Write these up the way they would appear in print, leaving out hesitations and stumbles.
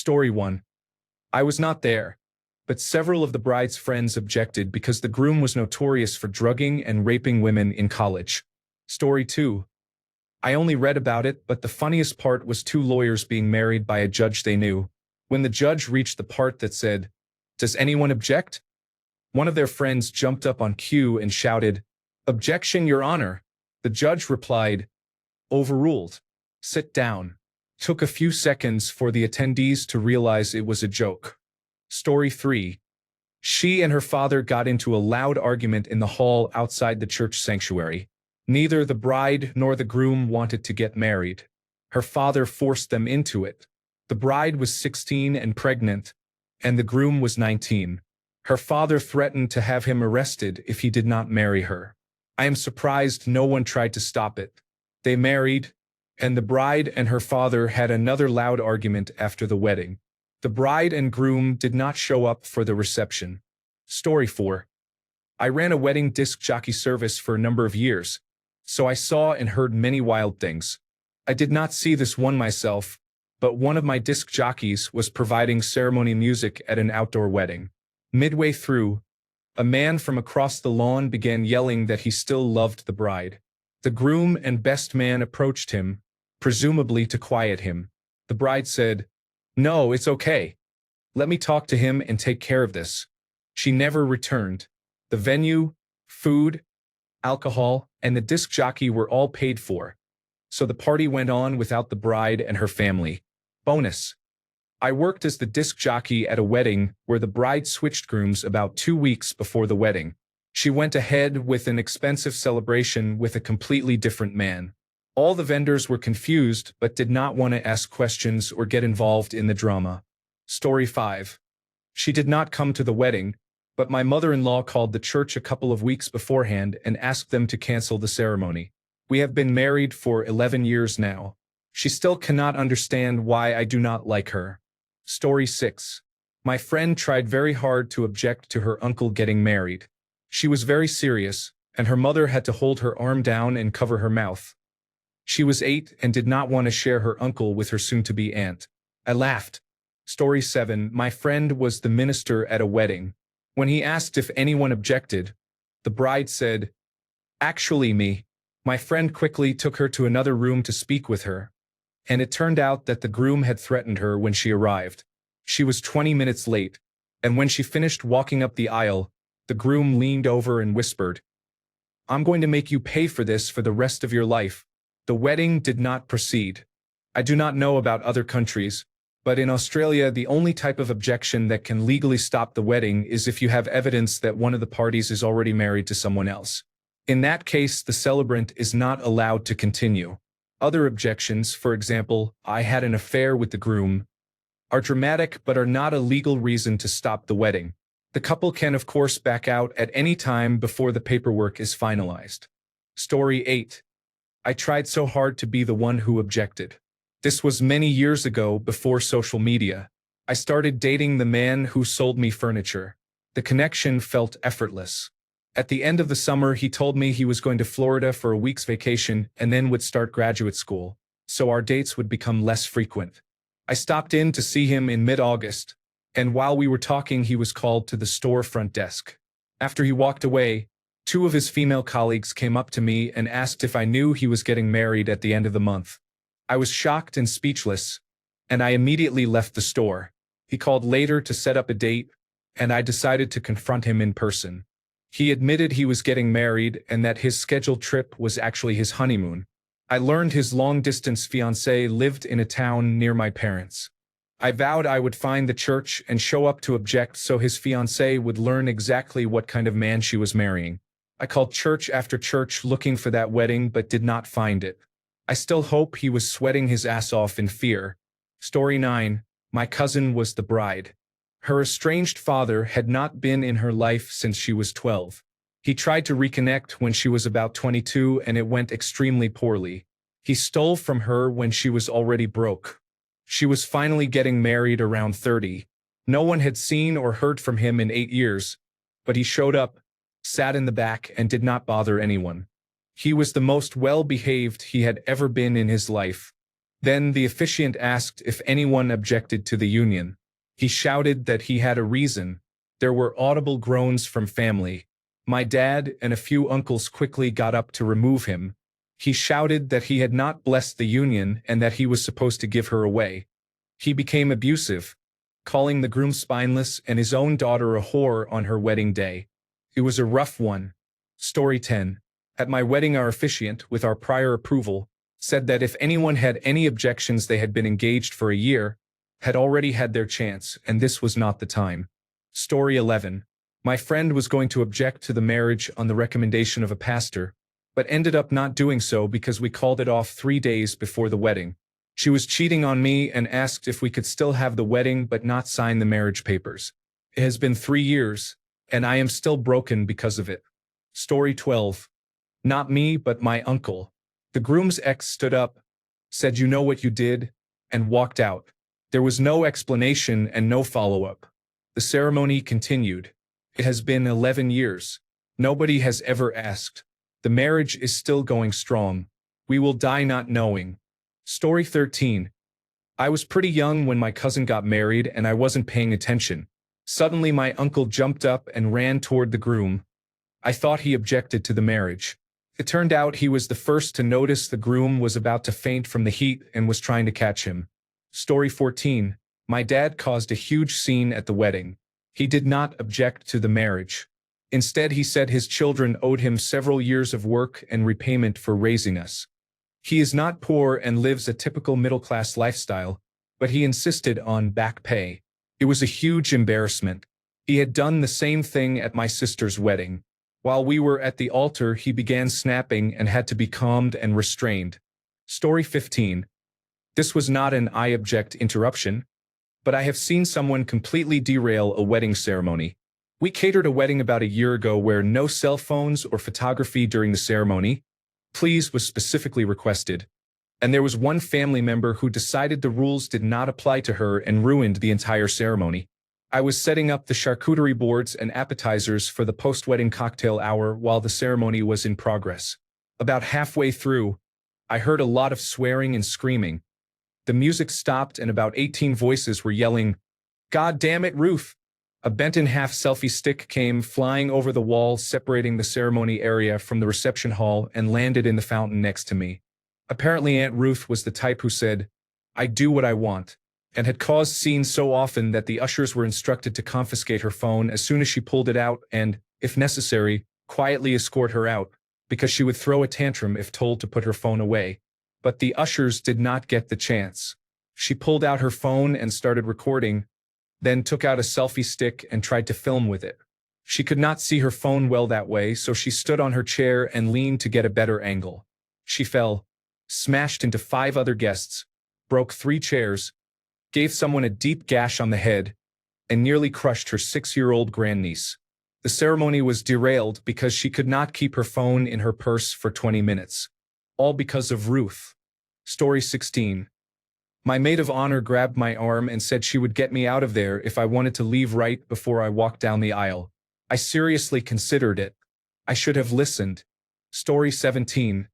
Story 1. I was not there, but several of the bride's friends objected because the groom was notorious for drugging and raping women in college. Story 2. I only read about it, but the funniest part was two lawyers being married by a judge they knew. When the judge reached the part that said, "Does anyone object?" one of their friends jumped up on cue and shouted, "Objection, Your Honor." The judge replied, "Overruled. Sit down." Took a few seconds for the attendees to realize it was a joke. Story 3. She and her father got into a loud argument in the hall outside the church sanctuary. Neither the bride nor the groom wanted to get married. Her father forced them into it. The bride was 16 and pregnant, and the groom was 19. Her father threatened to have him arrested if he did not marry her. I am surprised no one tried to stop it. They married, and the bride and her father had another loud argument after the wedding. The bride and groom did not show up for the reception. Story 4. I ran a wedding disc jockey service for a number of years, so I saw and heard many wild things. I did not see this one myself, but one of my disc jockeys was providing ceremony music at an outdoor wedding. Midway through, a man from across the lawn began yelling that he still loved the bride. The groom and best man approached him, presumably to quiet him. The bride said, "No, it's okay. Let me talk to him and take care of this." She never returned. The venue, food, alcohol, and the disc jockey were all paid for, so the party went on without the bride and her family. Bonus. I worked as the disc jockey at a wedding where the bride switched grooms about 2 weeks before the wedding. She went ahead with an expensive celebration with a completely different man. All the vendors were confused but did not want to ask questions or get involved in the drama. Story 5. She did not come to the wedding, but my mother-in-law called the church a couple of weeks beforehand and asked them to cancel the ceremony. We have been married for 11 years now. She still cannot understand why I do not like her. Story 6. My friend tried very hard to object to her uncle getting married. She was very serious, and her mother had to hold her arm down and cover her mouth. She was 8 and did not want to share her uncle with her soon-to-be aunt. I laughed. Story 7. My friend was the minister at a wedding. When he asked if anyone objected, the bride said, "Actually me." My friend quickly took her to another room to speak with her, and it turned out that the groom had threatened her when she arrived. She was 20 minutes late, and when she finished walking up the aisle, the groom leaned over and whispered, "I'm going to make you pay for this for the rest of your life." The wedding did not proceed. I do not know about other countries, but in Australia the only type of objection that can legally stop the wedding is if you have evidence that one of the parties is already married to someone else. In that case, the celebrant is not allowed to continue. Other objections, for example, "I had an affair with the groom," are dramatic but are not a legal reason to stop the wedding. The couple can of course back out at any time before the paperwork is finalized. Story 8. I tried so hard to be the one who objected. This was many years ago before social media. I started dating the man who sold me furniture. The connection felt effortless. At the end of the summer, he told me he was going to Florida for a week's vacation and then would start graduate school, so our dates would become less frequent. I stopped in to see him in mid-August, and while we were talking, he was called to the store front desk. After he walked away, 2 of his female colleagues came up to me and asked if I knew he was getting married at the end of the month. I was shocked and speechless, and I immediately left the store. He called later to set up a date, and I decided to confront him in person. He admitted he was getting married and that his scheduled trip was actually his honeymoon. I learned his long-distance fiancée lived in a town near my parents. I vowed I would find the church and show up to object so his fiancée would learn exactly what kind of man she was marrying. I called church after church looking for that wedding but did not find it. I still hope he was sweating his ass off in fear. Story 9. My cousin was the bride. Her estranged father had not been in her life since she was 12. He tried to reconnect when she was about 22 and it went extremely poorly. He stole from her when she was already broke. She was finally getting married around 30. No one had seen or heard from him in 8 years, but he showed up, sat in the back, and did not bother anyone. He was the most well-behaved he had ever been in his life. Then the officiant asked if anyone objected to the union. He shouted that he had a reason. There were audible groans from family. My dad and a few uncles quickly got up to remove him. He shouted that he had not blessed the union and that he was supposed to give her away. He became abusive, calling the groom spineless and his own daughter a whore on her wedding day. It was a rough one. Story 10. At my wedding, our officiant, with our prior approval, said that if anyone had any objections, they had been engaged for a year, had already had their chance, and this was not the time. Story 11. My friend was going to object to the marriage on the recommendation of a pastor, but ended up not doing so because we called it off 3 days before the wedding. She was cheating on me and asked if we could still have the wedding but not sign the marriage papers. It has been 3 years, and I am still broken because of it. Story 12. Not me, but my uncle. The groom's ex stood up, said, "You know what you did," and walked out. There was no explanation and no follow-up. The ceremony continued. It has been 11 years. Nobody has ever asked. The marriage is still going strong. We will die not knowing. Story 13. I was pretty young when my cousin got married and I wasn't paying attention. Suddenly my uncle jumped up and ran toward the groom. I thought he objected to the marriage. It turned out he was the first to notice the groom was about to faint from the heat and was trying to catch him. Story 14. My dad caused a huge scene at the wedding. He did not object to the marriage. Instead, he said his children owed him several years of work and repayment for raising us. He is not poor and lives a typical middle-class lifestyle, but he insisted on back pay. It was a huge embarrassment. He had done the same thing at my sister's wedding. While we were at the altar, he began snapping and had to be calmed and restrained. Story 15. This was not an I object interruption, but I have seen someone completely derail a wedding ceremony. We catered a wedding about a year ago where no cell phones or photography during the ceremony. Please was specifically requested. And there was one family member who decided the rules did not apply to her and ruined the entire ceremony. I was setting up the charcuterie boards and appetizers for the post-wedding cocktail hour while the ceremony was in progress. About halfway through, I heard a lot of swearing and screaming. The music stopped and about 18 voices were yelling, "God damn it, Ruth!" A bent-in-half selfie stick came flying over the wall separating the ceremony area from the reception hall and landed in the fountain next to me. Apparently Aunt Ruth was the type who said, "I do what I want," and had caused scenes so often that the ushers were instructed to confiscate her phone as soon as she pulled it out and, if necessary, quietly escort her out, because she would throw a tantrum if told to put her phone away. But the ushers did not get the chance. She pulled out her phone and started recording, then took out a selfie stick and tried to film with it. She could not see her phone well that way, so she stood on her chair and leaned to get a better angle. She fell, smashed into 5 other guests, broke 3 chairs, gave someone a deep gash on the head, and nearly crushed her 6-year-old grandniece. The ceremony was derailed because she could not keep her phone in her purse for 20 minutes. All because of Ruth. Story 16. My maid of honor grabbed my arm and said she would get me out of there if I wanted to leave right before I walked down the aisle. I seriously considered it. I should have listened. Story 17.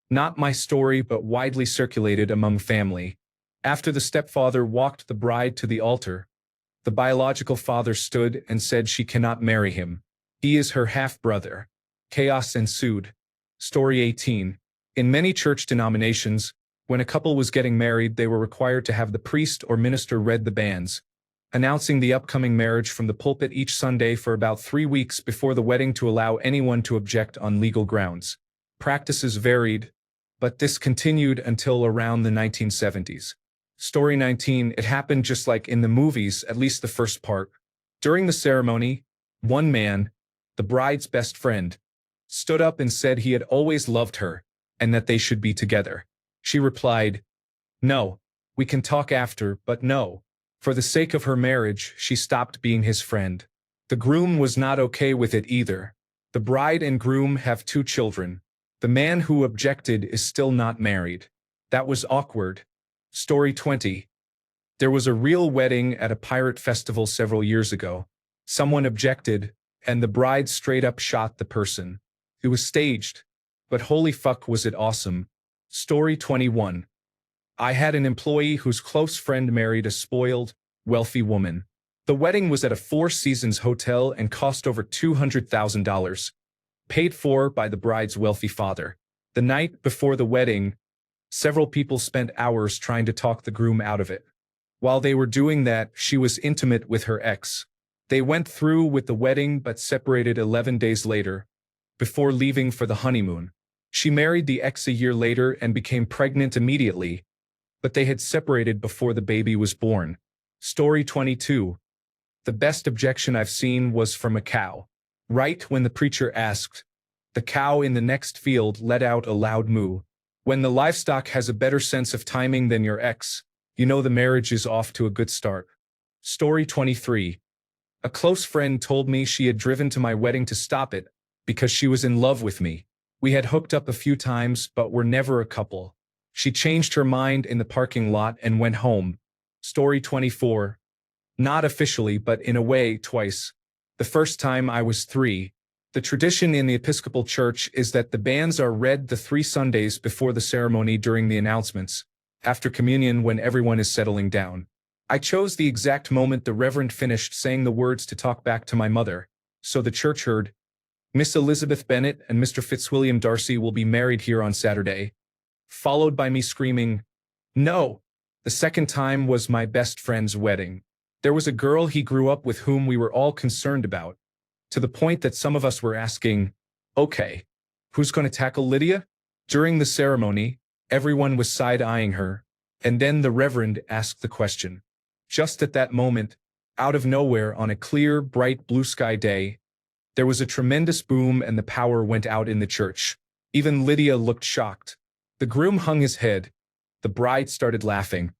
Not my story, but widely circulated among family. After the stepfather walked the bride to the altar, the biological father stood and said she cannot marry him. He is her half-brother. Chaos ensued. Story 18. In many church denominations, when a couple was getting married, they were required to have the priest or minister read the banns, announcing the upcoming marriage from the pulpit each Sunday for about 3 weeks before the wedding to allow anyone to object on legal grounds. Practices varied, but this continued until around the 1970s. Story 19. It happened just like in the movies, at least the first part. During the ceremony, one man, the bride's best friend, stood up and said he had always loved her and that they should be together. She replied, "No, we can talk after, but no." For the sake of her marriage, she stopped being his friend. The groom was not okay with it either. The bride and groom have 2 children. The man who objected is still not married. That was awkward. Story 20. There was a real wedding at a pirate festival several years ago. Someone objected, and the bride straight up shot the person. It was staged, but holy fuck was it awesome. Story 21. I had an employee whose close friend married a spoiled, wealthy woman. The wedding was at a Four Seasons hotel and cost over $200,000, paid for by the bride's wealthy father. The night before the wedding, several people spent hours trying to talk the groom out of it. While they were doing that, she was intimate with her ex. They went through with the wedding but separated 11 days later, before leaving for the honeymoon. She married the ex a year later and became pregnant immediately, but they had separated before the baby was born. Story 22. The best objection I've seen was from a cow. Right when the preacher asked, the cow in the next field let out a loud moo. When the livestock has a better sense of timing than your ex, you know the marriage is off to a good start. Story 23. A close friend told me she had driven to my wedding to stop it because she was in love with me. We had hooked up a few times but were never a couple. She changed her mind in the parking lot and went home. Story 24. Not officially, but in a way, twice. The first time I was 3. The tradition in the Episcopal Church is that the banns are read the 3 Sundays before the ceremony during the announcements, after communion when everyone is settling down. I chose the exact moment the Reverend finished saying the words to talk back to my mother, so the church heard, Miss Elizabeth Bennet and Mr. Fitzwilliam Darcy will be married here on Saturday, followed by me screaming, no! The second time was my best friend's wedding. There was a girl he grew up with whom we were all concerned about, to the point that some of us were asking, okay, who's going to tackle Lydia? During the ceremony, everyone was side-eyeing her, and then the Reverend asked the question. Just at that moment, out of nowhere on a clear, bright blue sky day, there was a tremendous boom and the power went out in the church. Even Lydia looked shocked. The groom hung his head. The bride started laughing.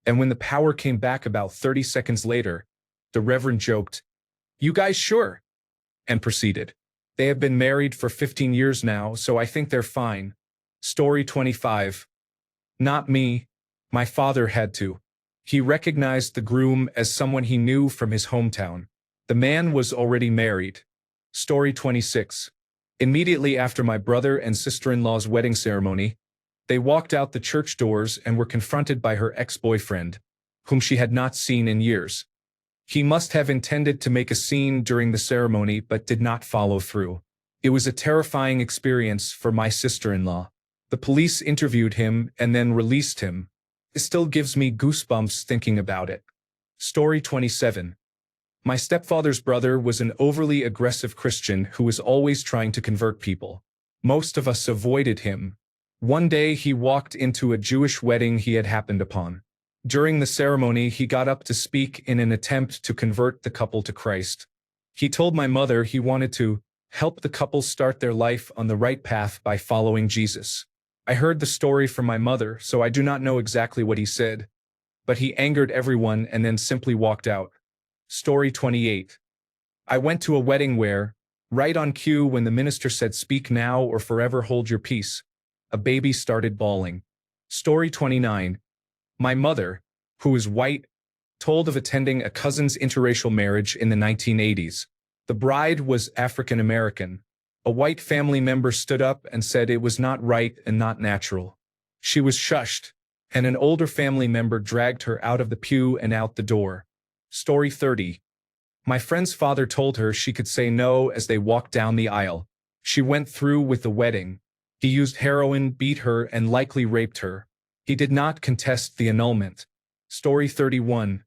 And when the power came back about 30 seconds later, the Reverend joked, you guys sure? And proceeded. They have been married for 15 years now, so I think they're fine. Story 25. Not me. My father had to. He recognized the groom as someone he knew from his hometown. The man was already married. Story 26. Immediately after my brother and sister-in-law's wedding ceremony, they walked out the church doors and were confronted by her ex-boyfriend, whom she had not seen in years. He must have intended to make a scene during the ceremony but did not follow through. It was a terrifying experience for my sister-in-law. The police interviewed him and then released him. It still gives me goosebumps thinking about it. Story 27. My stepfather's brother was an overly aggressive Christian who was always trying to convert people. Most of us avoided him. One day he walked into a Jewish wedding he had happened upon. During the ceremony, he got up to speak in an attempt to convert the couple to Christ. He told my mother he wanted to help the couple start their life on the right path by following Jesus. I heard the story from my mother, so I do not know exactly what he said, but he angered everyone and then simply walked out. Story 28. I went to a wedding where, right on cue when the minister said speak now or forever hold your peace, a baby started bawling. Story 29. My mother, who is white, told of attending a cousin's interracial marriage in the 1980s. The bride was African American. A white family member stood up and said it was not right and not natural. She was shushed, and an older family member dragged her out of the pew and out the door. Story 30. My friend's father told her she could say no as they walked down the aisle. She went through with the wedding. He used heroin, beat her, and likely raped her. He did not contest the annulment. Story 31.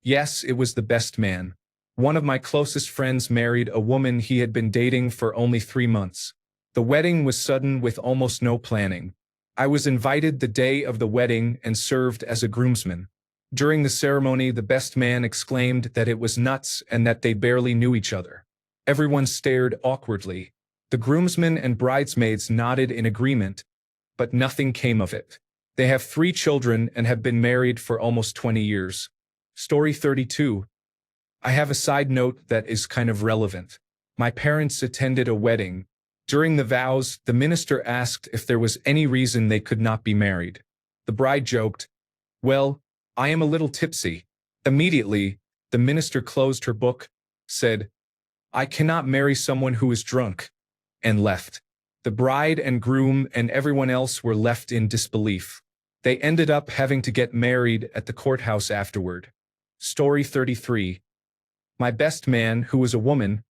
Yes, it was the best man. One of my closest friends married a woman he had been dating for only 3 months. The wedding was sudden with almost no planning. I was invited the day of the wedding and served as a groomsman. During the ceremony, the best man exclaimed that it was nuts and that they barely knew each other. Everyone stared awkwardly. The groomsmen and bridesmaids nodded in agreement, but nothing came of it. They have 3 children and have been married for almost 20 years. Story 32. I have a side note that is kind of relevant. My parents attended a wedding. During the vows, the minister asked if there was any reason they could not be married. The bride joked, "Well, I am a little tipsy." Immediately, the minister closed her book, said, "I cannot marry someone who is drunk," and left. The bride and groom and everyone else were left in disbelief. They ended up having to get married at the courthouse afterward. Story 33. My best man, who was a woman,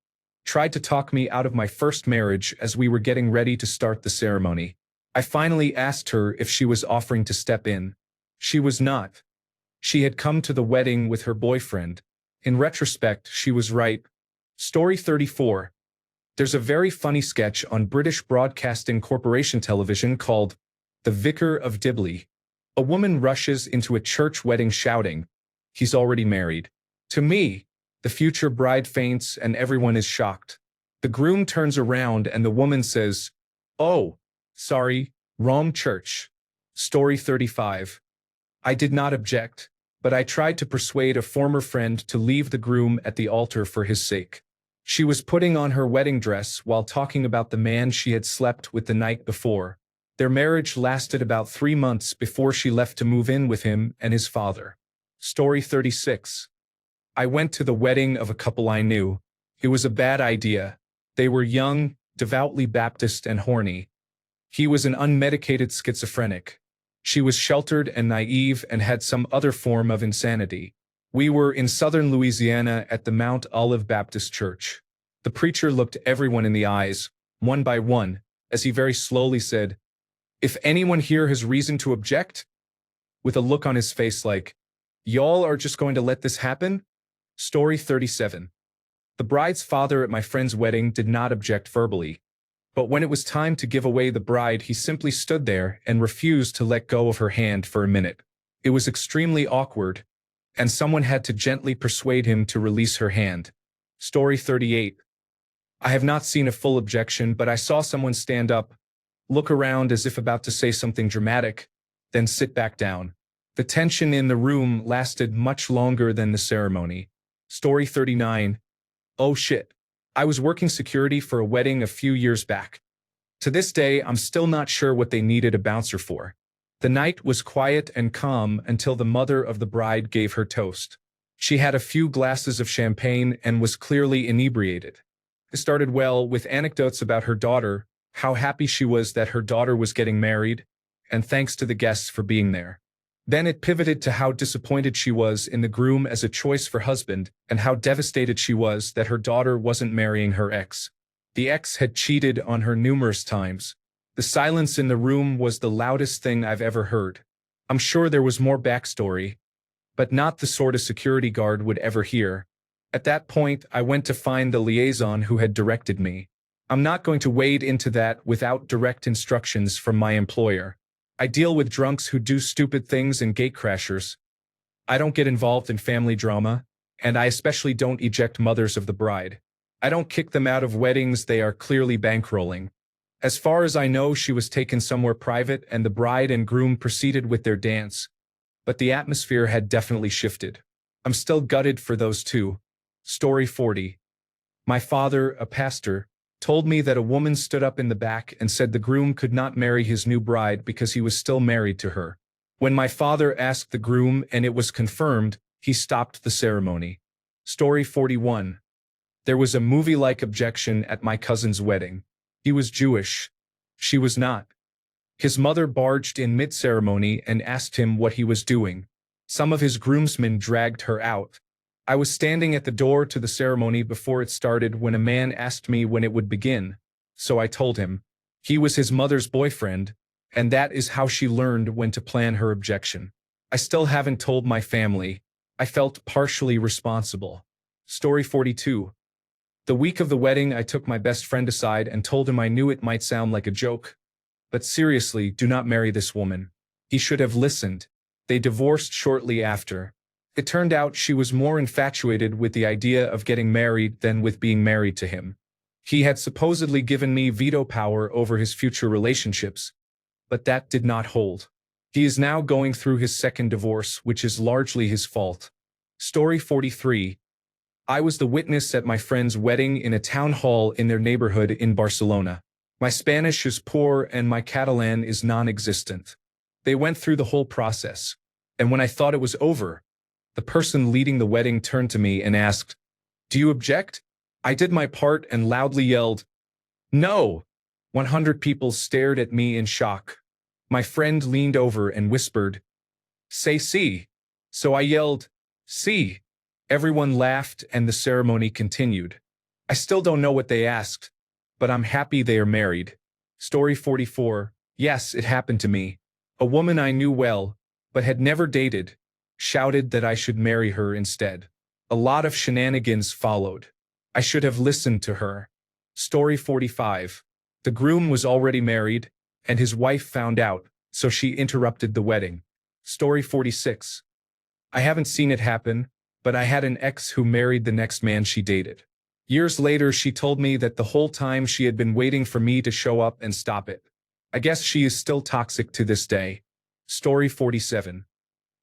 tried to talk me out of my first marriage as we were getting ready to start the ceremony. I finally asked her if she was offering to step in. She was not. She had come to the wedding with her boyfriend. In retrospect, she was right. Story 34. There's a very funny sketch on British Broadcasting Corporation television called The Vicar of Dibley. A woman rushes into a church wedding shouting, "He's already married." To me, the future bride faints and everyone is shocked. The groom turns around and the woman says, "Oh, sorry, wrong church." Story 35. I did not object, but I tried to persuade a former friend to leave the groom at the altar for his sake. She was putting on her wedding dress while talking about the man she had slept with the night before. Their marriage lasted about 3 months before she left to move in with him and his father. Story 36. I went to the wedding of a couple I knew. It was a bad idea. They were young, devoutly Baptist and horny. He was an unmedicated schizophrenic. She was sheltered and naive and had some other form of insanity. We were in southern Louisiana at the Mount Olive Baptist Church. The preacher looked everyone in the eyes, one by one, as he very slowly said, "If anyone here has reason to object," with a look on his face like, "Y'all are just going to let this happen?" Story 37. The bride's father at my friend's wedding did not object verbally, but when it was time to give away the bride, he simply stood there and refused to let go of her hand for a minute. It was extremely awkward, and someone had to gently persuade him to release her hand. Story 38. I have not seen a full objection, but I saw someone stand up, look around as if about to say something dramatic, then sit back down. The tension in the room lasted much longer than the ceremony. Story 39. Oh shit. I was working security for a wedding a few years back. To this day, I'm still not sure what they needed a bouncer for. The night was quiet and calm until the mother of the bride gave her toast. She had a few glasses of champagne and was clearly inebriated. It started well with anecdotes about her daughter, how happy she was that her daughter was getting married, and thanks to the guests for being there. Then it pivoted to how disappointed she was in the groom as a choice for husband and how devastated she was that her daughter wasn't marrying her ex. The ex had cheated on her numerous times. The silence in the room was the loudest thing I've ever heard. I'm sure there was more backstory, but not the sort a security guard would ever hear. At that point, I went to find the liaison who had directed me. I'm not going to wade into that without direct instructions from my employer. I deal with drunks who do stupid things and gatecrashers. I don't get involved in family drama, and I especially don't eject mothers of the bride. I don't kick them out of weddings they are clearly bankrolling. As far as I know, she was taken somewhere private and the bride and groom proceeded with their dance. But the atmosphere had definitely shifted. I'm still gutted for those two. Story 40. My father, a pastor, told me that a woman stood up in the back and said the groom could not marry his new bride because he was still married to her. When my father asked the groom and it was confirmed, he stopped the ceremony. Story 41. There was a movie-like objection at my cousin's wedding. He was Jewish. She was not. His mother barged in mid-ceremony and asked him what he was doing. Some of his groomsmen dragged her out. I was standing at the door to the ceremony before it started when a man asked me when it would begin, so I told him. He was his mother's boyfriend, and that is how she learned when to plan her objection. I still haven't told my family. I felt partially responsible. Story 42. The week of the wedding, I took my best friend aside and told him I knew it might sound like a joke, but seriously, do not marry this woman. He should have listened. They divorced shortly after. It turned out she was more infatuated with the idea of getting married than with being married to him. He had supposedly given me veto power over his future relationships, but that did not hold. He is now going through his second divorce, which is largely his fault. Story 43. I was the witness at my friend's wedding in a town hall in their neighborhood in Barcelona. My Spanish is poor and my Catalan is non-existent. They went through the whole process, and when I thought it was over, the person leading the wedding turned to me and asked, "Do you object?" I did my part and loudly yelled, "No!" 100 people stared at me in shock. My friend leaned over and whispered, "Say see." So I yelled, "See." Everyone laughed and the ceremony continued. I still don't know what they asked, but I'm happy they are married. Story 44. Yes, it happened to me. A woman I knew well, but had never dated, shouted that I should marry her instead. A lot of shenanigans followed. I should have listened to her. Story 45. The groom was already married, and his wife found out, so she interrupted the wedding. Story 46. I haven't seen it happen, but I had an ex who married the next man she dated. Years later, she told me that the whole time she had been waiting for me to show up and stop it. I guess she is still toxic to this day. Story 47.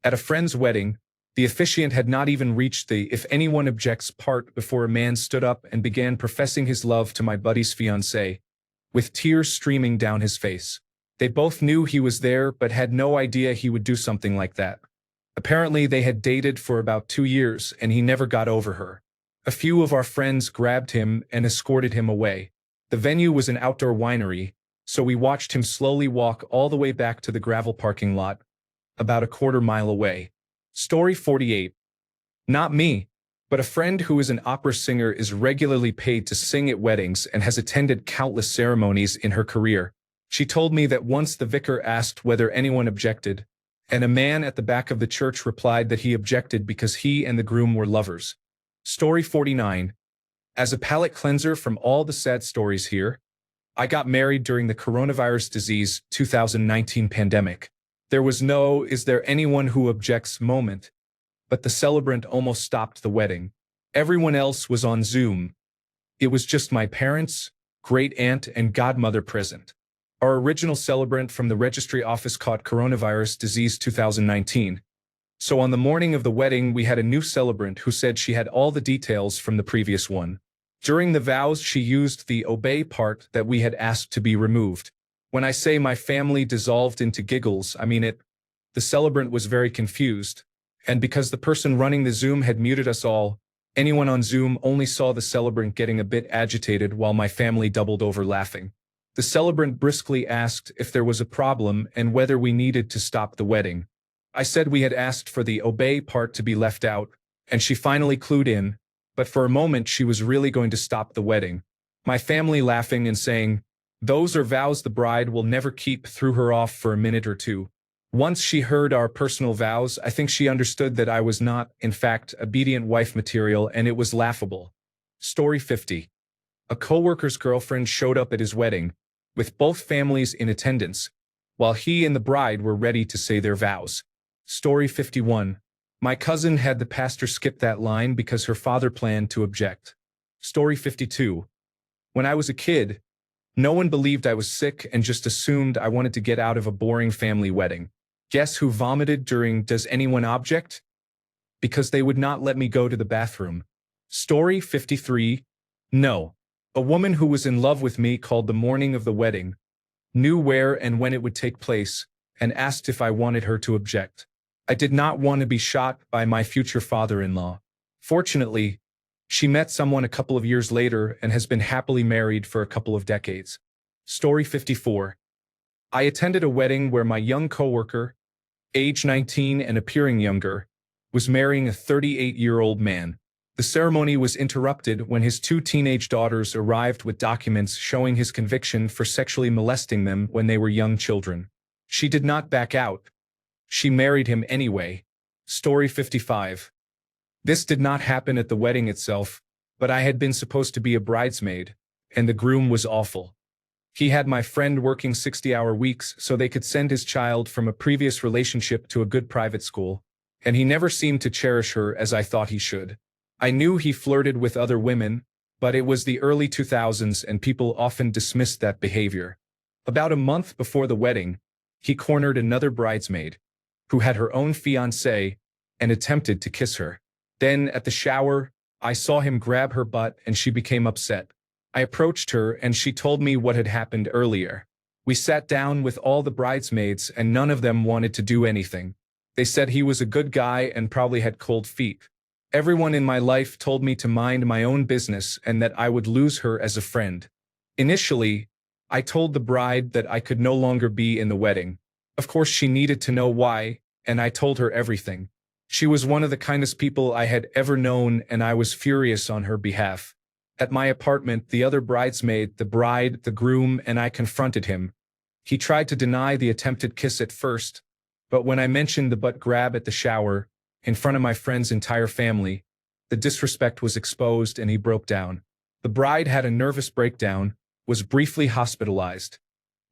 At a friend's wedding, the officiant had not even reached the "if anyone objects" part before a man stood up and began professing his love to my buddy's fiancée, with tears streaming down his face. They both knew he was there but had no idea he would do something like that. Apparently they had dated for about 2 years and he never got over her. A few of our friends grabbed him and escorted him away. The venue was an outdoor winery, so we watched him slowly walk all the way back to the gravel parking lot, about a quarter-mile away. Story 48. Not me, but a friend who is an opera singer is regularly paid to sing at weddings and has attended countless ceremonies in her career. She told me that once the vicar asked whether anyone objected, and a man at the back of the church replied that he objected because he and the groom were lovers. Story 49. As a palate cleanser from all the sad stories here, I got married during the coronavirus disease 2019 pandemic. There was no "is there anyone who objects" moment, but the celebrant almost stopped the wedding. Everyone else was on Zoom. It was just my parents, great aunt, and godmother present. Our original celebrant from the registry office caught coronavirus disease 2019. So on the morning of the wedding, we had a new celebrant who said she had all the details from the previous one. During the vows, she used the "obey" part that we had asked to be removed. When I say my family dissolved into giggles, I mean it. The celebrant was very confused, and because the person running the Zoom had muted us all, anyone on Zoom only saw the celebrant getting a bit agitated while my family doubled over laughing. The celebrant briskly asked if there was a problem and whether we needed to stop the wedding. I said we had asked for the "obey" part to be left out, and she finally clued in, but for a moment she was really going to stop the wedding. My family laughing and saying, "Those are vows the bride will never keep," threw her off for a minute or two. Once she heard our personal vows, I think she understood that I was not, in fact, obedient wife material, and it was laughable. Story 50. A coworker's girlfriend showed up at his wedding, with both families in attendance, while he and the bride were ready to say their vows. Story 51. My cousin had the pastor skip that line because her father planned to object. Story 52. When I was a kid, no one believed I was sick and just assumed I wanted to get out of a boring family wedding. Guess who vomited during "Does Anyone Object?" Because they would not let me go to the bathroom. Story 53. No. A woman who was in love with me called the morning of the wedding, knew where and when it would take place, and asked if I wanted her to object. I did not want to be shot by my future father-in-law. Fortunately, she met someone a couple of years later and has been happily married for a couple of decades. Story 54. I attended a wedding where my young coworker, age 19 and appearing younger, was marrying a 38-year-old man. The ceremony was interrupted when his 2 teenage daughters arrived with documents showing his conviction for sexually molesting them when they were young children. She did not back out. She married him anyway. Story 55. This did not happen at the wedding itself, but I had been supposed to be a bridesmaid, and the groom was awful. He had my friend working 60-hour weeks so they could send his child from a previous relationship to a good private school, and he never seemed to cherish her as I thought he should. I knew he flirted with other women, but it was the early 2000s and people often dismissed that behavior. About a month before the wedding, he cornered another bridesmaid, who had her own fiancé, and attempted to kiss her. Then, at the shower, I saw him grab her butt and she became upset. I approached her and she told me what had happened earlier. We sat down with all the bridesmaids and none of them wanted to do anything. They said he was a good guy and probably had cold feet. Everyone in my life told me to mind my own business and that I would lose her as a friend. Initially, I told the bride that I could no longer be in the wedding. Of course, she needed to know why, and I told her everything. She was one of the kindest people I had ever known, and I was furious on her behalf. At my apartment, the other bridesmaid, the bride, the groom, and I confronted him. He tried to deny the attempted kiss at first, but when I mentioned the butt grab at the shower, in front of my friend's entire family, the disrespect was exposed and he broke down. The bride had a nervous breakdown, was briefly hospitalized,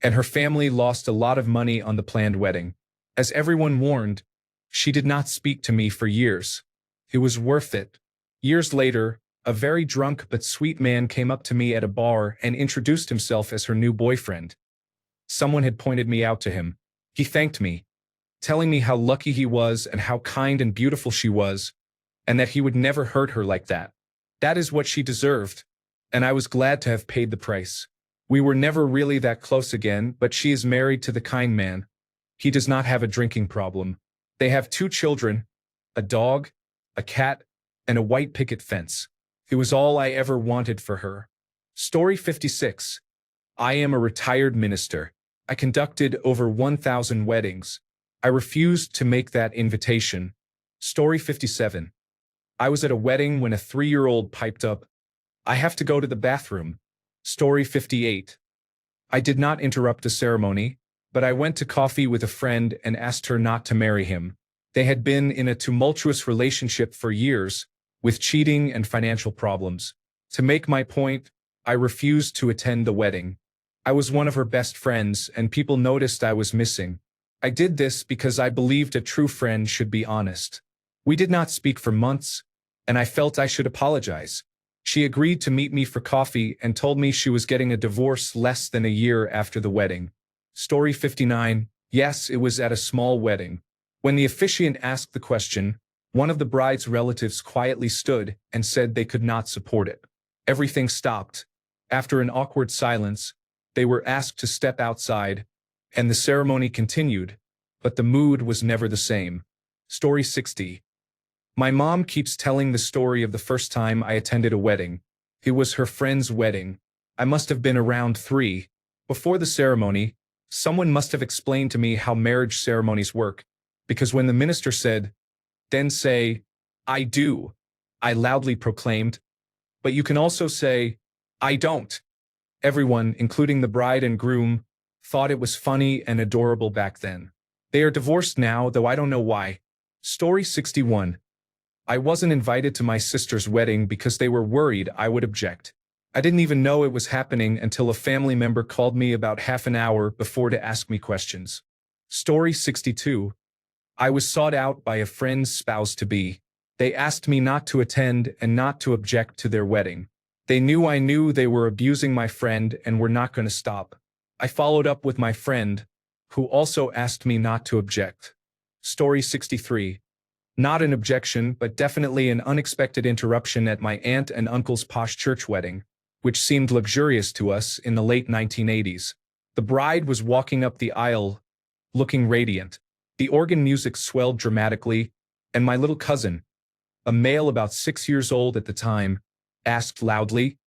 and her family lost a lot of money on the planned wedding. As everyone warned, she did not speak to me for years. It was worth it. Years later, a very drunk but sweet man came up to me at a bar and introduced himself as her new boyfriend. Someone had pointed me out to him. He thanked me, telling me how lucky he was and how kind and beautiful she was, and that he would never hurt her like that. That is what she deserved, and I was glad to have paid the price. We were never really that close again, but she is married to the kind man. He does not have a drinking problem. They have 2 children, a dog, a cat, and a white picket fence. It was all I ever wanted for her. Story 56. I am a retired minister. I conducted over 1,000 weddings. I refused to make that invitation. Story 57. I was at a wedding when a 3-year-old piped up, "I have to go to the bathroom." Story 58. I did not interrupt the ceremony, but I went to coffee with a friend and asked her not to marry him. They had been in a tumultuous relationship for years, with cheating and financial problems. To make my point, I refused to attend the wedding. I was one of her best friends, and people noticed I was missing. I did this because I believed a true friend should be honest. We did not speak for months, and I felt I should apologize. She agreed to meet me for coffee and told me she was getting a divorce less than a year after the wedding. Story 59. Yes, it was at a small wedding. When the officiant asked the question, one of the bride's relatives quietly stood and said they could not support it. Everything stopped. After an awkward silence, they were asked to step outside, and the ceremony continued, but the mood was never the same. Story 60. My mom keeps telling the story of the first time I attended a wedding. It was her friend's wedding. I must have been around 3. Before the ceremony, someone must have explained to me how marriage ceremonies work, because when the minister said, "Then say, 'I do,' I loudly proclaimed, 'But you can also say, 'I don't.'" Everyone, including the bride and groom, thought it was funny and adorable back then. They are divorced now, though I don't know why. Story 61. I wasn't invited to my sister's wedding because they were worried I would object. I didn't even know it was happening until a family member called me about half an hour before to ask me questions. Story 62. I was sought out by a friend's spouse-to-be. They asked me not to attend and not to object to their wedding. They knew I knew they were abusing my friend and were not going to stop. I followed up with my friend, who also asked me not to object. Story 63. Not an objection, but definitely an unexpected interruption at my aunt and uncle's posh church wedding, which seemed luxurious to us in the late 1980s. The bride was walking up the aisle, looking radiant. The organ music swelled dramatically, and my little cousin, a male about 6 years old at the time, asked loudly,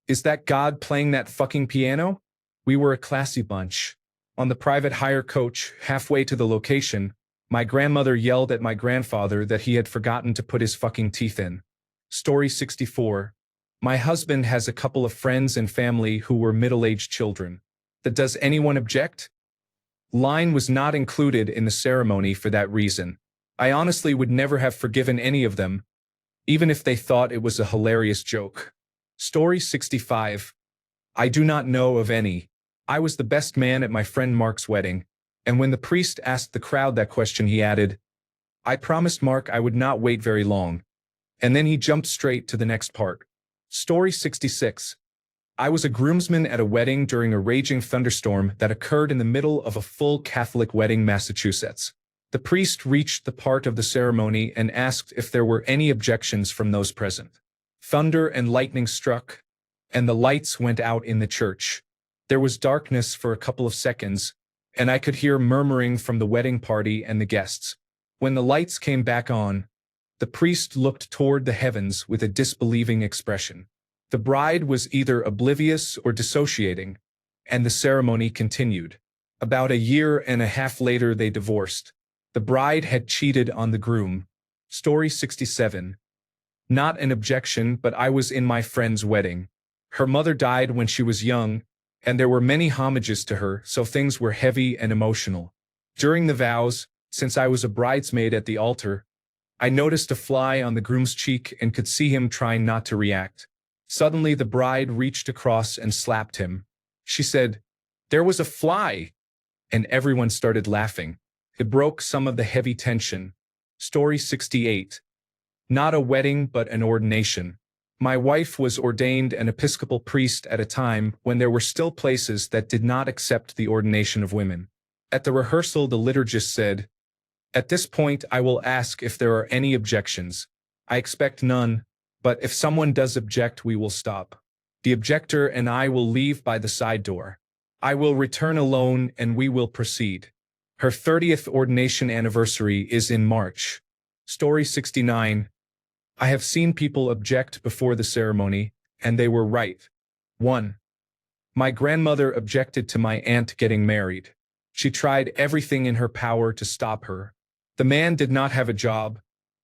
"Is that God playing that fucking piano?" We were a classy bunch. On the private hire coach, halfway to the location, my grandmother yelled at my grandfather that he had forgotten to put his fucking teeth in. Story 64. My husband has a couple of friends and family who were middle-aged children. Does anyone object? Line was not included in the ceremony for that reason. I honestly would never have forgiven any of them, even if they thought it was a hilarious joke. Story 65. I do not know of any. I was the best man at my friend Mark's wedding, and when the priest asked the crowd that question, he added, "I promised Mark I would not wait very long." And then he jumped straight to the next part. Story 66. I was a groomsman at a wedding during a raging thunderstorm that occurred in the middle of a full Catholic wedding, Massachusetts. The priest reached the part of the ceremony and asked if there were any objections from those present. Thunder and lightning struck, and the lights went out in the church. There was darkness for a couple of seconds, and I could hear murmuring from the wedding party and the guests. When the lights came back on, the priest looked toward the heavens with a disbelieving expression. The bride was either oblivious or dissociating, and the ceremony continued. About a year and a half later they divorced. The bride had cheated on the groom. Story 67. Not an objection, but I was in my friend's wedding. Her mother died when she was young, and there were many homages to her, so things were heavy and emotional. During the vows, since I was a bridesmaid at the altar, I noticed a fly on the groom's cheek and could see him trying not to react. Suddenly the bride reached across and slapped him. She said, "There was a fly!" And everyone started laughing. It broke some of the heavy tension. Story 68. Not a wedding but an ordination. My wife was ordained an Episcopal priest at a time when there were still places that did not accept the ordination of women. At the rehearsal the liturgist said, "At this point I will ask if there are any objections. I expect none, but if someone does object we will stop. The objector and I will leave by the side door. I will return alone and we will proceed." Her 30th ordination anniversary is in March. Story 69. I have seen people object before the ceremony, and they were right. 1. My grandmother objected to my aunt getting married. She tried everything in her power to stop her. The man did not have a job,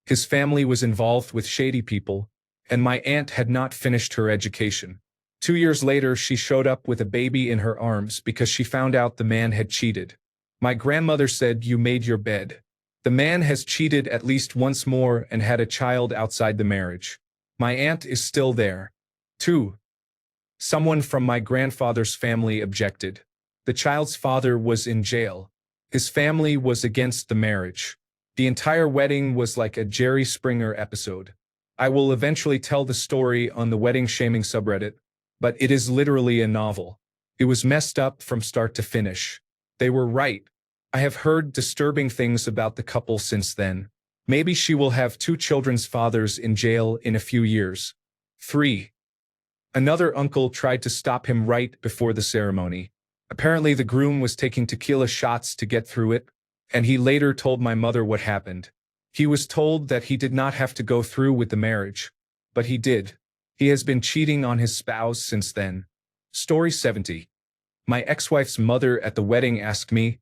his family was involved with shady people, and my aunt had not finished her education. 2 years later she showed up with a baby in her arms because she found out the man had cheated. My grandmother said, "You made your bed." The man has cheated at least once more and had a child outside the marriage. My aunt is still there. 2. Someone from my grandfather's family objected. The child's father was in jail. His family was against the marriage. The entire wedding was like a Jerry Springer episode. I will eventually tell the story on the wedding shaming subreddit, but it is literally a novel. It was messed up from start to finish. They were right. I have heard disturbing things about the couple since then. Maybe she will have 2 children's fathers in jail in a few years. 3. Another uncle tried to stop him right before the ceremony. Apparently the groom was taking tequila shots to get through it, and he later told my mother what happened. He was told that he did not have to go through with the marriage, but he did. He has been cheating on his spouse since then. Story 70. My ex-wife's mother at the wedding asked me,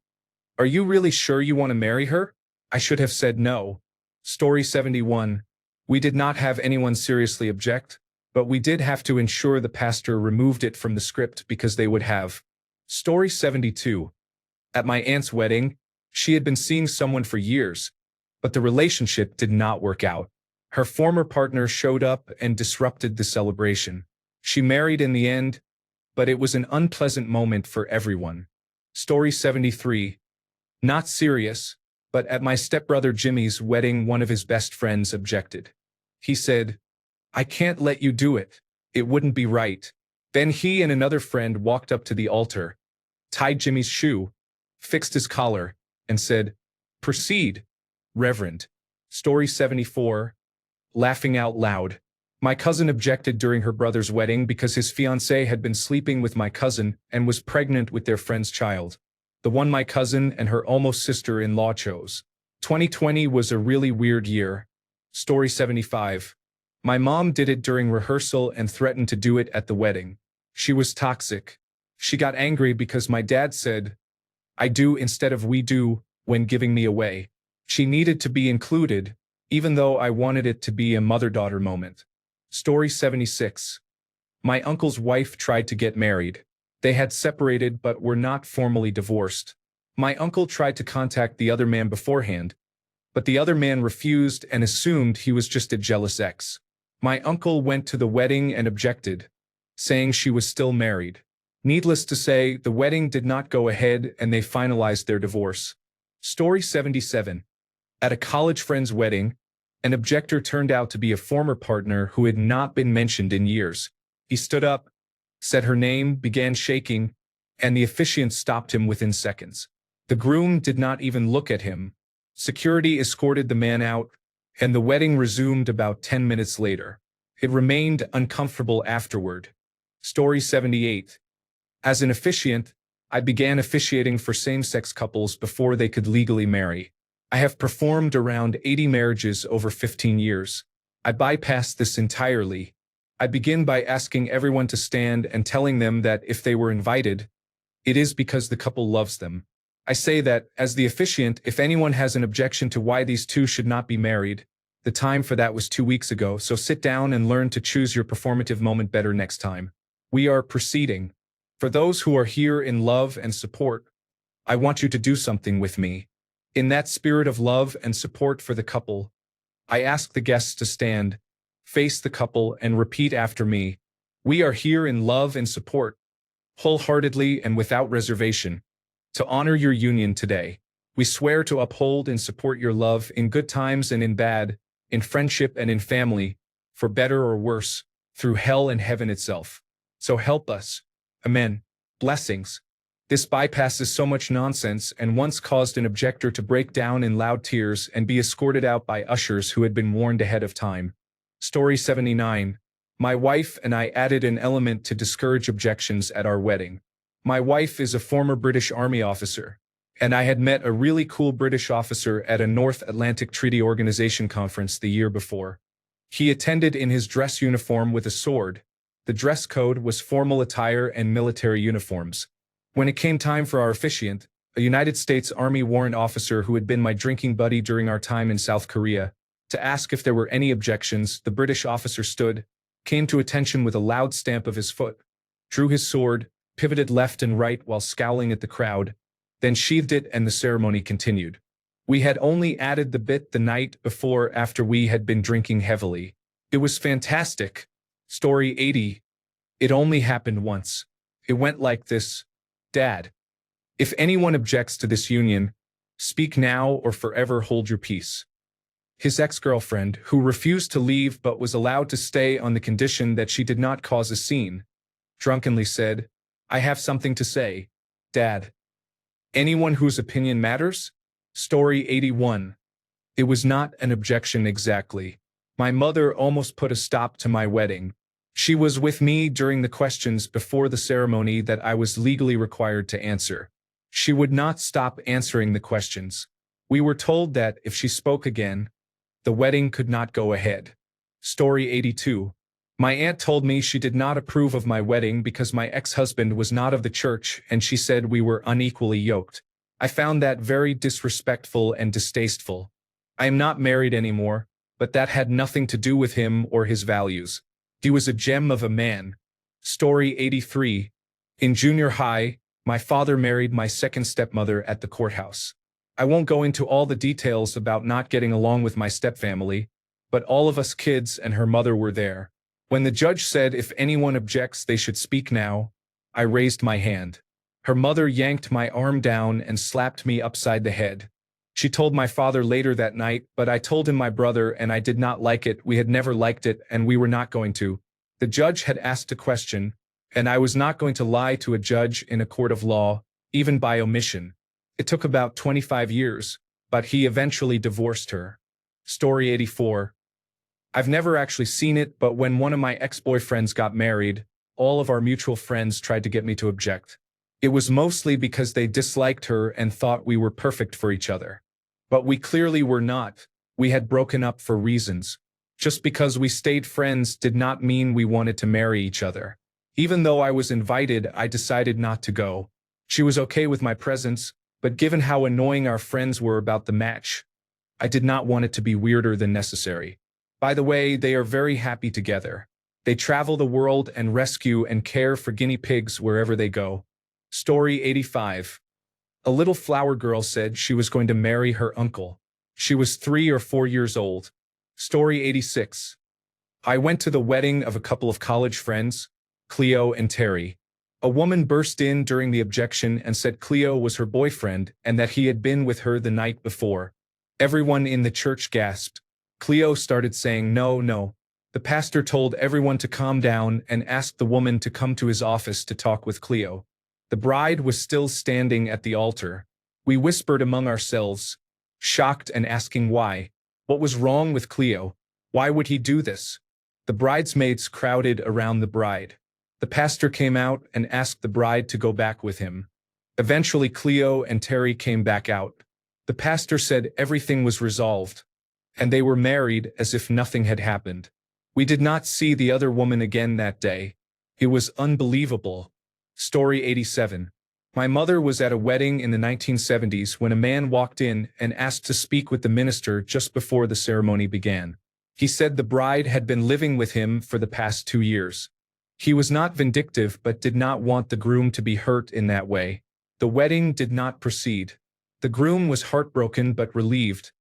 "Are you really sure you want to marry her?" I should have said no. Story 71. We did not have anyone seriously object, but we did have to ensure the pastor removed it from the script because they would have. Story 72. At my aunt's wedding, she had been seeing someone for years, but the relationship did not work out. Her former partner showed up and disrupted the celebration. She married in the end, but it was an unpleasant moment for everyone. Story 73. Not serious, but at my stepbrother Jimmy's wedding one of his best friends objected. He said, "I can't let you do it. It wouldn't be right." Then he and another friend walked up to the altar, tied Jimmy's shoe, fixed his collar, and said, "Proceed, Reverend." Story 74. Laughing out loud. My cousin objected during her brother's wedding because his fiancée had been sleeping with my cousin and was pregnant with their friend's child. The one my cousin and her almost sister-in-law chose. 2020 was a really weird year. Story 75. My mom did it during rehearsal and threatened to do it at the wedding. She was toxic. She got angry because my dad said, "I do" instead of "we do" when giving me away. She needed to be included, even though I wanted it to be a mother-daughter moment. Story 76. My uncle's wife tried to get married. They had separated but were not formally divorced. My uncle tried to contact the other man beforehand, but the other man refused and assumed he was just a jealous ex. My uncle went to the wedding and objected, saying she was still married. Needless to say, the wedding did not go ahead and they finalized their divorce. Story 77. At a college friend's wedding, an objector turned out to be a former partner who had not been mentioned in years. He stood up, said her name, began shaking, and the officiant stopped him within seconds. The groom did not even look at him. Security escorted the man out, and the wedding resumed about 10 minutes later. It remained uncomfortable afterward. Story 78. As an officiant, I began officiating for same-sex couples before they could legally marry. I have performed around 80 marriages over 15 years. I bypassed this entirely. I begin by asking everyone to stand and telling them that if they were invited, It is because the couple loves them. I say that, as the officiant, if anyone has an objection to why these two should not be married, the time for that was 2 weeks ago, so sit down and learn to choose your performative moment better next time. We are proceeding. For those who are here in love and support, I want you to do something with me. In that spirit of love and support for the couple, I ask the guests to stand, face the couple, and repeat after me. We are here in love and support, wholeheartedly and without reservation, to honor your union today. We swear to uphold and support your love in good times and in bad, in friendship and in family, for better or worse, through hell and heaven itself. So help us. Amen. Blessings. This bypasses so much nonsense and once caused an objector to break down in loud tears and be escorted out by ushers who had been warned ahead of time. Story 79. My wife and I added an element to discourage objections at our wedding. My wife is a former British Army officer, and I had met a really cool British officer at a North Atlantic Treaty Organization conference the year before. He attended in his dress uniform with a sword. The dress code was formal attire and military uniforms. When it came time for our officiant, a United States Army warrant officer who had been my drinking buddy during our time in South Korea, to ask if there were any objections, the British officer stood, came to attention with a loud stamp of his foot, drew his sword, pivoted left and right while scowling at the crowd, then sheathed it and the ceremony continued. We had only added the bit the night before after we had been drinking heavily. It was fantastic. Story 80. It only happened once. It went like this. Dad, if anyone objects to this union, speak now or forever hold your peace. His ex-girlfriend, who refused to leave but was allowed to stay on the condition that she did not cause a scene, drunkenly said, I have something to say, Dad. Anyone whose opinion matters? Story 81. It was not an objection exactly. My mother almost put a stop to my wedding. She was with me during the questions before the ceremony that I was legally required to answer. She would not stop answering the questions. We were told that if she spoke again, the wedding could not go ahead. Story 82. My aunt told me she did not approve of my wedding because my ex-husband was not of the church and she said we were unequally yoked. I found that very disrespectful and distasteful. I am not married anymore, but that had nothing to do with him or his values. He was a gem of a man. Story 83. In junior high, my father married my second stepmother at the courthouse. I won't go into all the details about not getting along with my stepfamily, but all of us kids and her mother were there. When the judge said if anyone objects they should speak now, I raised my hand. Her mother yanked my arm down and slapped me upside the head. She told my father later that night, but I told him my brother and I did not like it, we had never liked it and we were not going to. The judge had asked a question, and I was not going to lie to a judge in a court of law, even by omission. It took about 25 years, but he eventually divorced her. Story 84. I've never actually seen it, but when one of my ex-boyfriends got married, all of our mutual friends tried to get me to object. It was mostly because they disliked her and thought we were perfect for each other. But we clearly were not. We had broken up for reasons. Just because we stayed friends did not mean we wanted to marry each other. Even though I was invited, I decided not to go. She was okay with my presence, but given how annoying our friends were about the match, I did not want it to be weirder than necessary. By the way, they are very happy together. They travel the world and rescue and care for guinea pigs wherever they go. Story 85. A little flower girl said she was going to marry her uncle. She was 3 or 4 years old. Story 86. I went to the wedding of a couple of college friends, Cleo and Terry. A woman burst in during the objection and said Cleo was her boyfriend and that he had been with her the night before. Everyone in the church gasped. Cleo started saying no, no. The pastor told everyone to calm down and asked the woman to come to his office to talk with Cleo. The bride was still standing at the altar. We whispered among ourselves, shocked and asking why. What was wrong with Cleo? Why would he do this? The bridesmaids crowded around the bride. The pastor came out and asked the bride to go back with him. Eventually Cleo and Terry came back out. The pastor said everything was resolved, and they were married as if nothing had happened. We did not see the other woman again that day. It was unbelievable. Story 87. My mother was at a wedding in the 1970s when a man walked in and asked to speak with the minister just before the ceremony began. He said the bride had been living with him for the past 2 years. He was not vindictive but did not want the groom to be hurt in that way. The wedding did not proceed. The groom was heartbroken but relieved,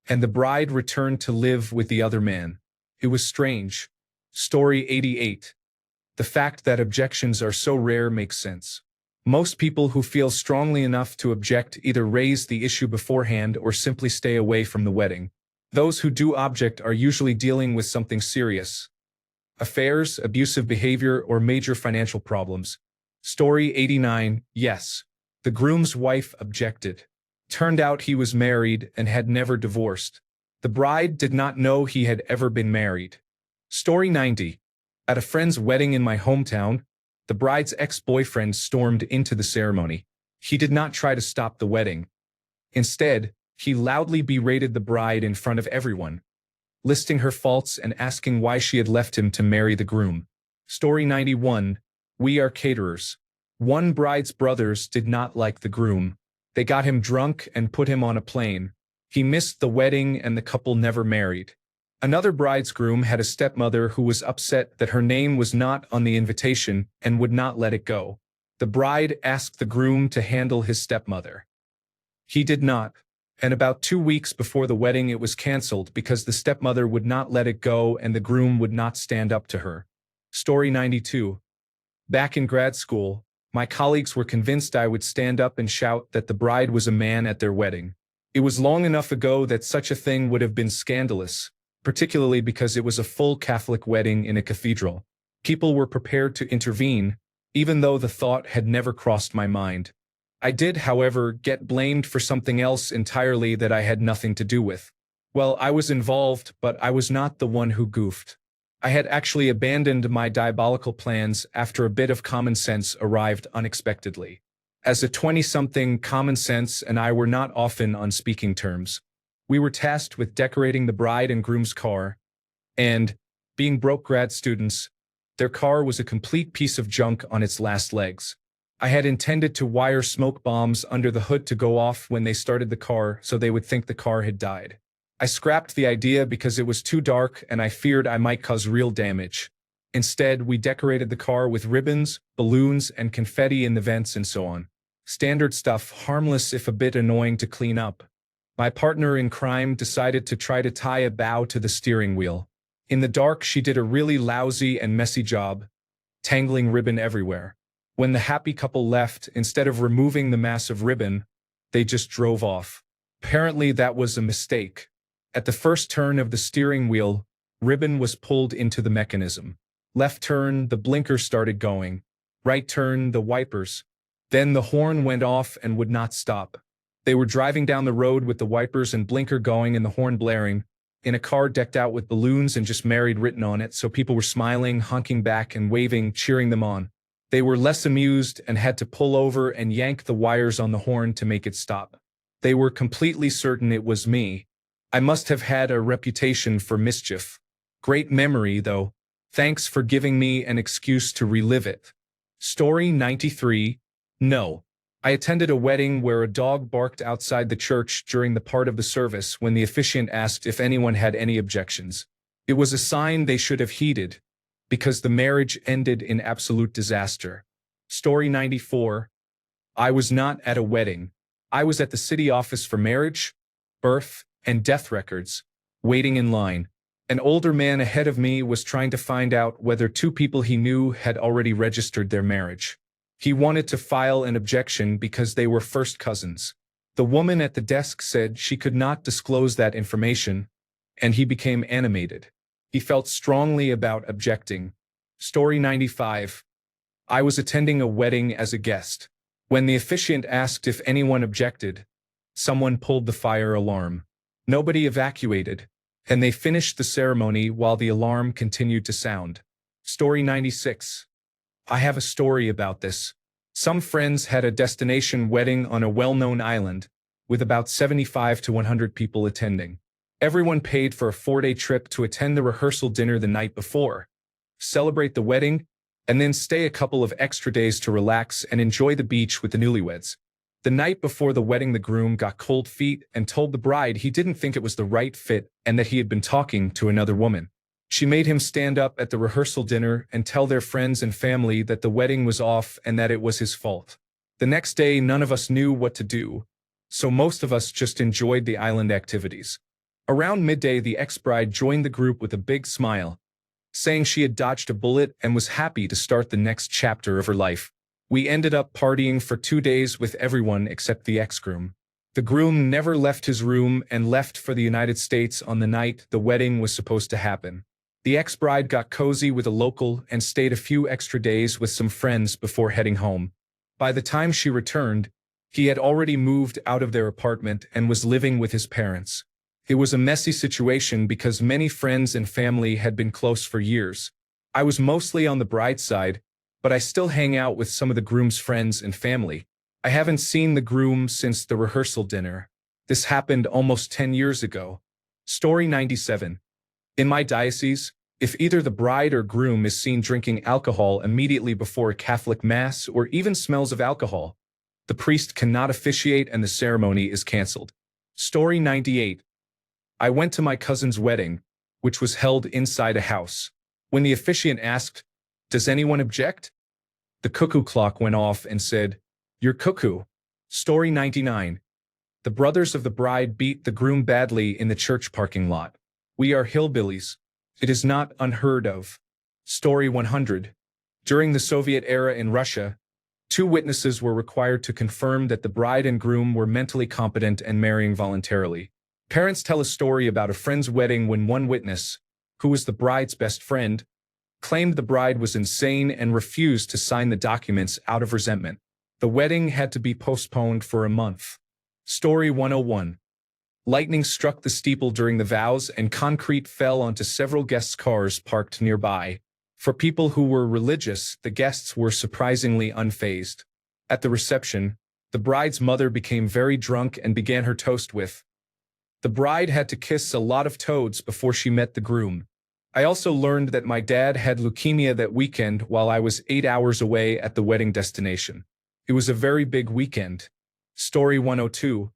and the bride returned to live with the other man. It was strange. Story 88. The fact that objections are so rare makes sense. Most people who feel strongly enough to object either raise the issue beforehand or simply stay away from the wedding. Those who do object are usually dealing with something serious: affairs, abusive behavior, or major financial problems. Story 89. Yes. The groom's wife objected. Turned out he was married and had never divorced. The bride did not know he had ever been married. Story 90. At a friend's wedding in my hometown, the bride's ex-boyfriend stormed into the ceremony. He did not try to stop the wedding. Instead, he loudly berated the bride in front of everyone, listing her faults and asking why she had left him to marry the groom. Story 91. We are caterers. One bride's brothers did not like the groom. They got him drunk and put him on a plane. He missed the wedding and the couple never married. Another bride's groom had a stepmother who was upset that her name was not on the invitation and would not let it go. The bride asked the groom to handle his stepmother. He did not, and about 2 weeks before the wedding it was canceled because the stepmother would not let it go and the groom would not stand up to her. Story 92. Back in grad school, my colleagues were convinced I would stand up and shout that the bride was a man at their wedding. It was long enough ago that such a thing would have been scandalous, particularly because it was a full Catholic wedding in a cathedral. People were prepared to intervene, even though the thought had never crossed my mind. I did, however, get blamed for something else entirely that I had nothing to do with. Well, I was involved, but I was not the one who goofed. I had actually abandoned my diabolical plans after a bit of common sense arrived unexpectedly. As a 20-something, common sense and I were not often on speaking terms. We were tasked with decorating the bride and groom's car, and, being broke grad students, their car was a complete piece of junk on its last legs. I had intended to wire smoke bombs under the hood to go off when they started the car so they would think the car had died. I scrapped the idea because it was too dark and I feared I might cause real damage. Instead, we decorated the car with ribbons, balloons, and confetti in the vents and so on. Standard stuff, harmless if a bit annoying to clean up. My partner in crime decided to try to tie a bow to the steering wheel. In the dark, she did a really lousy and messy job, tangling ribbon everywhere. When the happy couple left, instead of removing the mass of ribbon, they just drove off. Apparently, that was a mistake. At the first turn of the steering wheel, ribbon was pulled into the mechanism. Left turn, the blinker started going. Right turn, the wipers. Then the horn went off and would not stop. They were driving down the road with the wipers and blinker going and the horn blaring, in a car decked out with balloons and just married written on it, so people were smiling, honking back and waving, cheering them on. They were less amused and had to pull over and yank the wires on the horn to make it stop. They were completely certain it was me. I must have had a reputation for mischief. Great memory, though. Thanks for giving me an excuse to relive it. Story 93. No. I attended a wedding where a dog barked outside the church during the part of the service when the officiant asked if anyone had any objections. It was a sign they should have heeded, because the marriage ended in absolute disaster. Story 94. I was not at a wedding. I was at the city office for marriage, birth, and death records, waiting in line. An older man ahead of me was trying to find out whether 2 people he knew had already registered their marriage. He wanted to file an objection because they were first cousins. The woman at the desk said she could not disclose that information, and he became animated. He felt strongly about objecting. Story 95. I was attending a wedding as a guest. When the officiant asked if anyone objected, someone pulled the fire alarm. Nobody evacuated, and they finished the ceremony while the alarm continued to sound. Story 96. I have a story about this. Some friends had a destination wedding on a well-known island, with about 75 to 100 people attending. Everyone paid for a 4-day trip to attend the rehearsal dinner the night before, celebrate the wedding, and then stay a couple of extra days to relax and enjoy the beach with the newlyweds. The night before the wedding, the groom got cold feet and told the bride he didn't think it was the right fit and that he had been talking to another woman. She made him stand up at the rehearsal dinner and tell their friends and family that the wedding was off and that it was his fault. The next day, none of us knew what to do, so most of us just enjoyed the island activities. Around midday, the ex-bride joined the group with a big smile, saying she had dodged a bullet and was happy to start the next chapter of her life. We ended up partying for 2 days with everyone except the ex-groom. The groom never left his room and left for the United States on the night the wedding was supposed to happen. The ex-bride got cozy with a local and stayed a few extra days with some friends before heading home. By the time she returned, he had already moved out of their apartment and was living with his parents. It was a messy situation because many friends and family had been close for years. I was mostly on the bride's side, but I still hang out with some of the groom's friends and family. I haven't seen the groom since the rehearsal dinner. This happened almost 10 years ago. Story 97. In my diocese, if either the bride or groom is seen drinking alcohol immediately before a Catholic Mass or even smells of alcohol, the priest cannot officiate and the ceremony is canceled. Story 98. I went to my cousin's wedding, which was held inside a house. When the officiant asked, "Does anyone object?" the cuckoo clock went off and said, "You're cuckoo." Story 99. The brothers of the bride beat the groom badly in the church parking lot. We are hillbillies. It is not unheard of. Story 100. During the Soviet era in Russia, 2 witnesses were required to confirm that the bride and groom were mentally competent and marrying voluntarily. Parents tell a story about a friend's wedding when one witness, who was the bride's best friend, claimed the bride was insane and refused to sign the documents out of resentment. The wedding had to be postponed for a month. Story 101. Lightning struck the steeple during the vows and concrete fell onto several guests' cars parked nearby. For people who were religious, the guests were surprisingly unfazed. At the reception, the bride's mother became very drunk and began her toast with, "The bride had to kiss a lot of toads before she met the groom." I also learned that my dad had leukemia that weekend while I was 8 hours away at the wedding destination. It was a very big weekend. Story 102.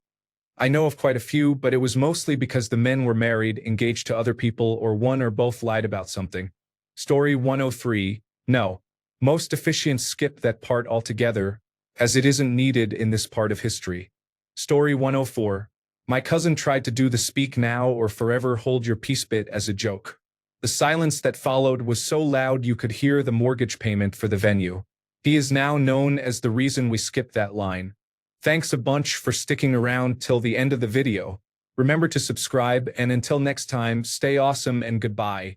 I know of quite a few, but it was mostly because the men were married, engaged to other people, or one or both lied about something. Story 103. No. Most officiants skip that part altogether, as it isn't needed in this part of history. Story 104. My cousin tried to do the speak now or forever hold your peace bit as a joke. The silence that followed was so loud you could hear the mortgage payment for the venue. He is now known as the reason we skipped that line. Thanks a bunch for sticking around till the end of the video. Remember to subscribe, and until next time, stay awesome and goodbye.